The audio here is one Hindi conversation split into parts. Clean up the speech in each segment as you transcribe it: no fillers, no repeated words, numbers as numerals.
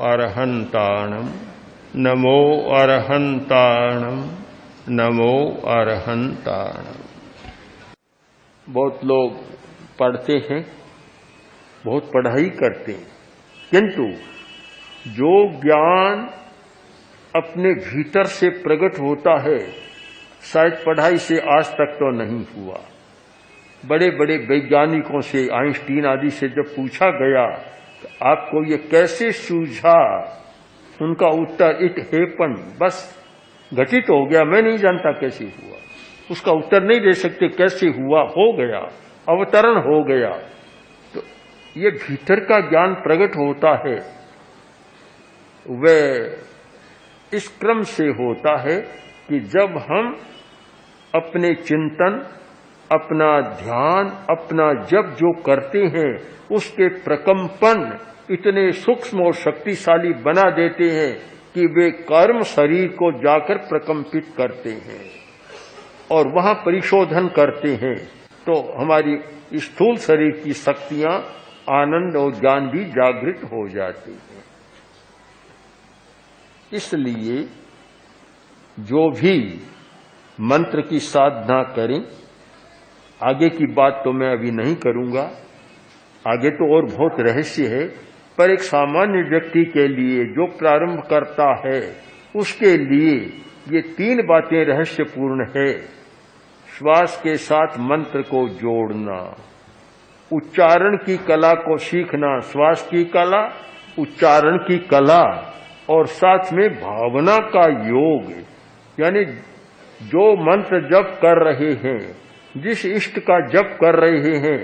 अरहंताणम नमो अरहंताणम नमो अरहंताणम। बहुत लोग पढ़ते हैं, बहुत पढ़ाई करते हैं, किंतु जो ज्ञान अपने भीतर से प्रकट होता है शायद पढ़ाई से आज तक तो नहीं हुआ। बड़े बड़े वैज्ञानिकों से, आइंस्टीन आदि से जब पूछा गया तो आपको ये कैसे सूझा, उनका उत्तर इट हैपन, बस घटित हो गया, मैं नहीं जानता कैसे हुआ। उसका उत्तर नहीं दे सकते कैसे हुआ, हो गया, अवतरण हो गया। तो ये भीतर का ज्ञान प्रकट होता है, वह इस क्रम से होता है कि जब हम अपने चिंतन, अपना ध्यान, अपना जप जो करते हैं उसके प्रकंपन इतने सूक्ष्म और शक्तिशाली बना देते हैं कि वे कर्म शरीर को जाकर प्रकंपित करते हैं और वहां परिशोधन करते हैं। तो हमारी स्थूल शरीर की शक्तियां, आनंद और ज्ञान भी जागृत हो जाते हैं। इसलिए जो भी मंत्र की साधना करें, आगे की बात तो मैं अभी नहीं करूंगा, आगे तो और बहुत रहस्य है, पर एक सामान्य व्यक्ति के लिए जो प्रारंभ करता है उसके लिए ये 3 बातें रहस्यपूर्ण है। श्वास के साथ मंत्र को जोड़ना, उच्चारण की कला को सीखना, श्वास की कला, उच्चारण की कला, और साथ में भावना का योग, यानी जो मंत्र जप कर रहे हैं, जिस इष्ट का जप कर रहे हैं,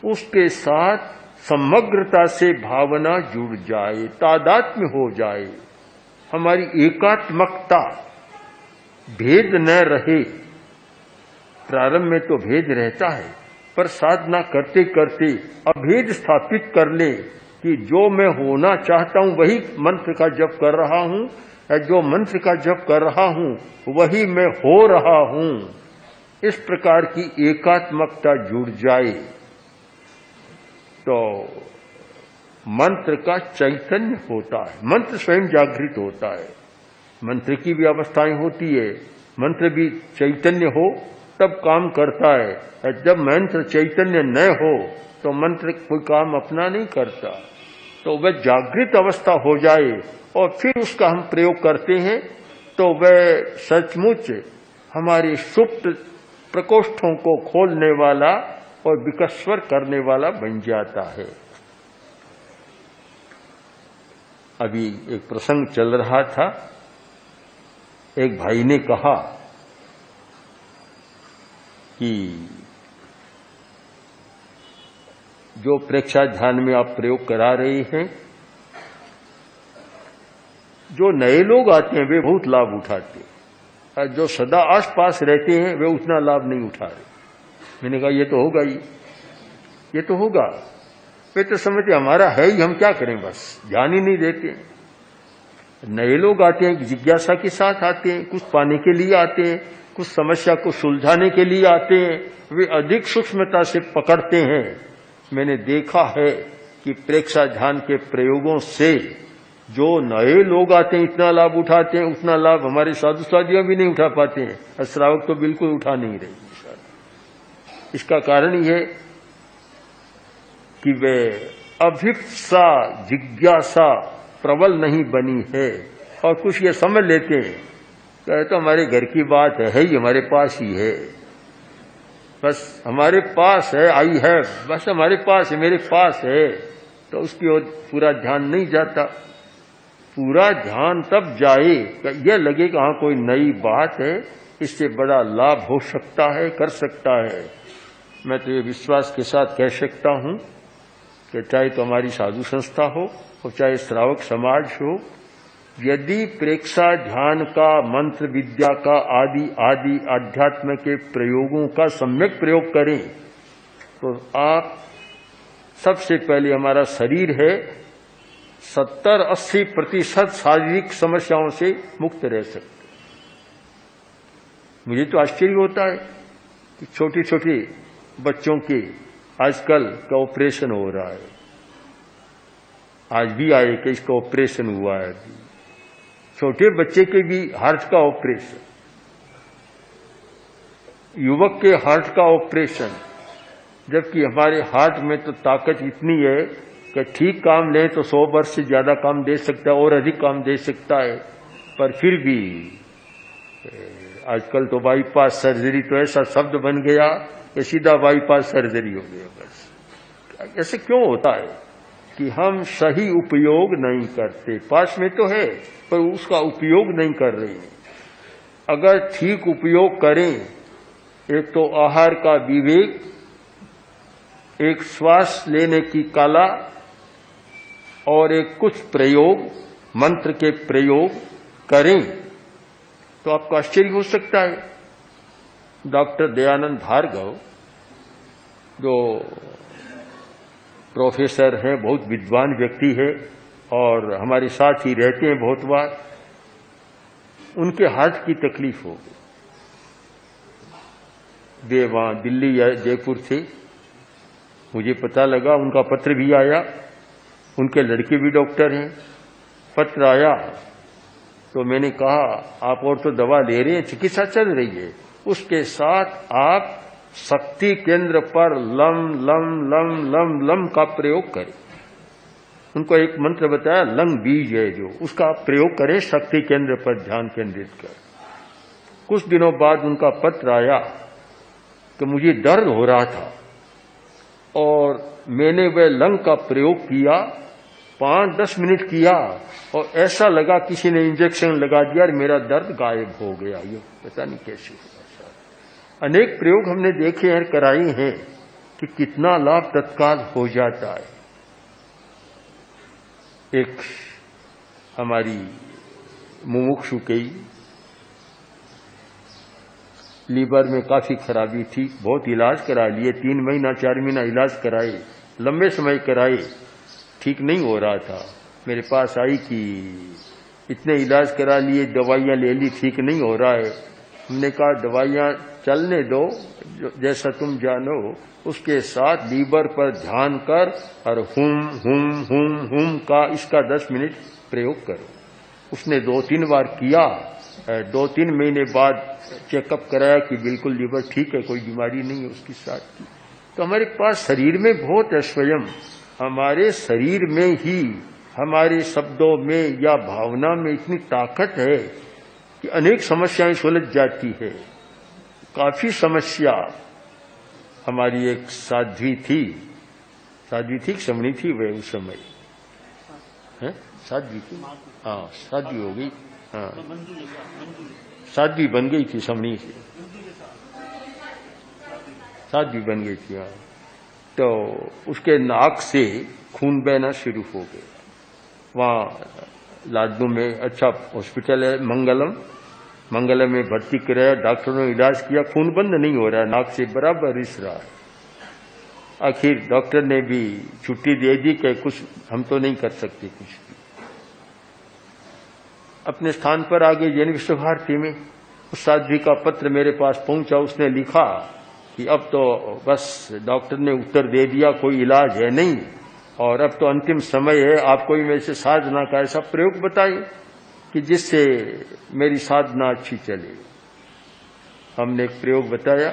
उसके साथ समग्रता से भावना जुड़ जाए, तादात्म्य हो जाए, हमारी एकात्मकता, भेद न रहे। प्रारंभ में तो भेद रहता है, पर साधना करते करते अभेद स्थापित कर ले कि जो मैं होना चाहता हूं वही मंत्र का जप कर रहा हूं, या जो मंत्र का जप कर रहा हूं वही मैं हो रहा हूं। इस प्रकार की एकात्मकता जुड़ जाए तो मंत्र का चैतन्य होता है, मंत्र स्वयं जागृत होता है। मंत्र की भी अवस्थाएं होती है, मंत्र भी चैतन्य हो तब काम करता है। जब मंत्र चैतन्य न हो तो मंत्र कोई काम अपना नहीं करता। तो वह जागृत अवस्था हो जाए और फिर उसका हम प्रयोग करते हैं तो वह सचमुच हमारे सुप्त प्रकोष्ठों को खोलने वाला और विकस्वर करने वाला बन जाता है। अभी एक प्रसंग चल रहा था, एक भाई ने कहा कि जो प्रेक्षा ध्यान में आप प्रयोग करा रहे हैं, जो नए लोग आते हैं वे बहुत लाभ उठाते हैं, और जो सदा आसपास रहते हैं वे उतना लाभ नहीं उठा रहे। मैंने कहा ये तो होगा ही, ये तो होगा। वे तो समझते हमारा है ही, हम क्या करें, बस ध्यान ही नहीं देते। नए लोग आते हैं जिज्ञासा के साथ आते हैं, कुछ पाने के लिए आते हैं, कुछ समस्या को सुलझाने के लिए आते हैं, वे अधिक सूक्ष्मता से पकड़ते हैं। मैंने देखा है कि प्रेक्षा ध्यान के प्रयोगों से जो नए लोग आते हैं इतना लाभ उठाते हैं, उतना लाभ हमारे साधु साधियां भी नहीं उठा पाते हैं, और श्रावक तो बिल्कुल उठा नहीं रहे। इसका कारण यह कि वे अभिप्सा जिज्ञासा प्रबल नहीं बनी है, और कुछ ये समझ लेते हैं कि तो हमारे घर की बात है ही, हमारे पास ही है, बस हमारे पास है, आई है, बस हमारे पास है, मेरे पास है। तो उसकी ओर पूरा ध्यान नहीं जाता। पूरा ध्यान तब जाए यह लगे कि हाँ कोई नई बात है, इससे बड़ा लाभ हो सकता है, कर सकता है। मैं तो ये विश्वास के साथ कह सकता हूं कि चाहे तो हमारी साधु संस्था हो और चाहे श्रावक समाज हो, यदि प्रेक्षा ध्यान का, मंत्र विद्या का, आदि आदि आध्यात्म के प्रयोगों का सम्यक प्रयोग करें तो आप सबसे पहले, हमारा शरीर है 70-80% शारीरिक समस्याओं से मुक्त रह सकते। मुझे तो आश्चर्य होता है कि छोटे छोटे बच्चों के आजकल का ऑपरेशन हो रहा है। आज भी आए कि इसका ऑपरेशन हुआ है। छोटे बच्चे के भी हार्ट का ऑपरेशन, युवक के हार्ट का ऑपरेशन, जबकि हमारे हार्ट में तो ताकत इतनी है कि ठीक काम ले तो 100 वर्ष से ज्यादा काम दे सकता है और अधिक काम दे सकता है, पर फिर भी आजकल तो बाईपास सर्जरी तो ऐसा शब्द बन गया कि सीधा बाईपास सर्जरी हो गया। बस ऐसे क्यों होता है कि हम सही उपयोग नहीं करते? पास में तो है पर उसका उपयोग नहीं कर रहे हैं। अगर ठीक उपयोग करें, एक तो आहार का विवेक, एक श्वास लेने की कला और एक कुछ प्रयोग, मंत्र के प्रयोग करें तो आपको आश्चर्य हो सकता है। डॉक्टर दयानंद भार्गव जो प्रोफेसर हैं, बहुत विद्वान व्यक्ति है और हमारे साथ ही रहते हैं बहुत बार, उनके हार्ट की तकलीफ हो गई। वे वहां दिल्ली या जयपुर थे, मुझे पता लगा, उनका पत्र भी आया, उनके लड़के भी डॉक्टर हैं। पत्र आया तो मैंने कहा आप और तो दवा ले रहे हैं, चिकित्सा चल रही है, उसके साथ आप शक्ति केंद्र पर lump lump lump lump lump का प्रयोग करें। उनको एक मंत्र बताया, लंग बीज है जो, उसका प्रयोग करें शक्ति केंद्र पर ध्यान केंद्रित कर। कुछ दिनों बाद उनका पत्र आया कि मुझे दर्द हो रहा था और मैंने वह लंग का प्रयोग किया, 5-10 मिनट किया और ऐसा लगा किसी ने इंजेक्शन लगा दिया और मेरा दर्द गायब हो गया। ये पता नहीं कैसे हुआ। अनेक प्रयोग हमने देखे हैं, कराए हैं कि कितना लाभ तत्काल हो जाता है। एक हमारी मुमुक्षु की लीवर में काफी खराबी थी, बहुत इलाज करा लिए, 3 महीना 4 महीना इलाज कराए, लंबे समय कराए, ठीक नहीं हो रहा था। मेरे पास आई कि इतने इलाज करा लिए, दवाइयां ले ली, ठीक नहीं हो रहा है। हमने कहा दवाइयां चलने दो, जैसा तुम जानो, उसके साथ लीवर पर ध्यान कर और हुम हुम हुम हुम का इसका 10 मिनट प्रयोग करो। उसने 2-3 बार किया, 2-3 महीने बाद चेकअप कराया कि बिल्कुल लीवर ठीक है, कोई बीमारी नहीं है उसके साथ की। तो हमारे पास शरीर में बहुत है, स्वयं हमारे शरीर में ही, हमारे शब्दों में या भावना में इतनी ताकत है कि अनेक समस्याएं सुलझ जाती है। काफी समस्या, हमारी एक साध्वी थी, समणी थी वह उस समय, है साध्वी थी, हाँ शादी हो गई, हाँ साध्वी बन गई थी, समणी से साध्वी बन गई थी। हाँ, तो उसके नाक से खून बहना शुरू हो गया। वहाँ लाडनू में अच्छा हॉस्पिटल है, मंगलम में भर्ती कराया, डॉक्टरों ने इलाज किया, खून बंद नहीं हो रहा है, नाक से बराबर रिस रहा है। आखिर डॉक्टर ने भी छुट्टी दे दी कि कुछ हम तो नहीं कर सकते कुछ भी। अपने स्थान पर आगे जैन विश्व भारती में उस साध्वी का पत्र मेरे पास पहुंचा। उसने लिखा कि अब तो बस डॉक्टर ने उत्तर दे दिया, कोई इलाज है नहीं और अब तो अंतिम समय है, आप कोई मेरे से साधना का ऐसा प्रयोग बताइए कि जिससे मेरी साधना अच्छी चले। हमने एक प्रयोग बताया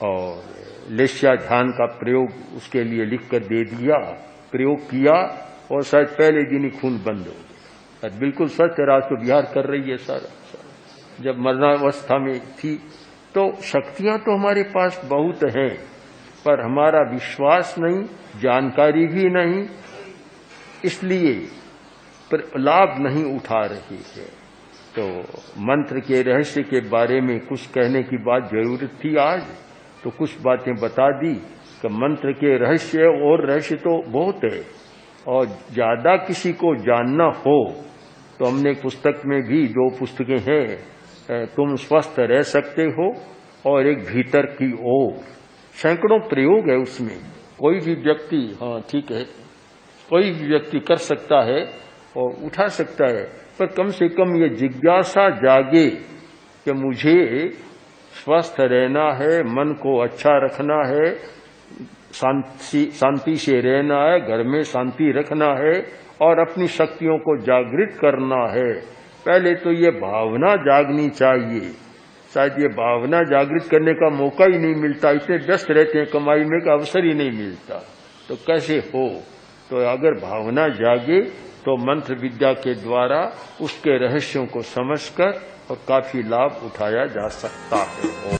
और लेस्या ध्यान का प्रयोग उसके लिए लिख कर दे दिया, प्रयोग किया और शायद पहले दिन ही खून बंद हो गया। बिल्कुल सच है, रात को विहार कर रही है सारा। जब मरणावस्था में थी तो शक्तियां तो हमारे पास बहुत हैं, पर हमारा विश्वास नहीं, जानकारी भी नहीं, इसलिए पर लाभ नहीं उठा रही है। तो मंत्र के रहस्य के बारे में कुछ कहने की बात जरूरत थी आज, तो कुछ बातें बता दी कि मंत्र के रहस्य, और रहस्य तो बहुत है और ज्यादा किसी को जानना हो तो हमने पुस्तक में भी 2 पुस्तकें हैं, तुम स्वस्थ रह सकते हो और एक भीतर की ओर, सैकड़ों प्रयोग है उसमें। कोई भी व्यक्ति, हाँ ठीक है, कोई भी व्यक्ति कर सकता है और उठा सकता है, पर कम से कम ये जिज्ञासा जागे कि मुझे स्वस्थ रहना है, मन को अच्छा रखना है, शांति से रहना है, घर में शांति रखना है और अपनी शक्तियों को जागृत करना है। पहले तो ये भावना जागनी चाहिए। शायद ये भावना जागृत करने का मौका ही नहीं मिलता, इतने व्यस्त रहते हैं, कमाई में का अवसर ही नहीं मिलता, तो कैसे हो। तो अगर भावना जागे तो मंत्र विद्या के द्वारा उसके रहस्यों को समझकर और काफी लाभ उठाया जा सकता है।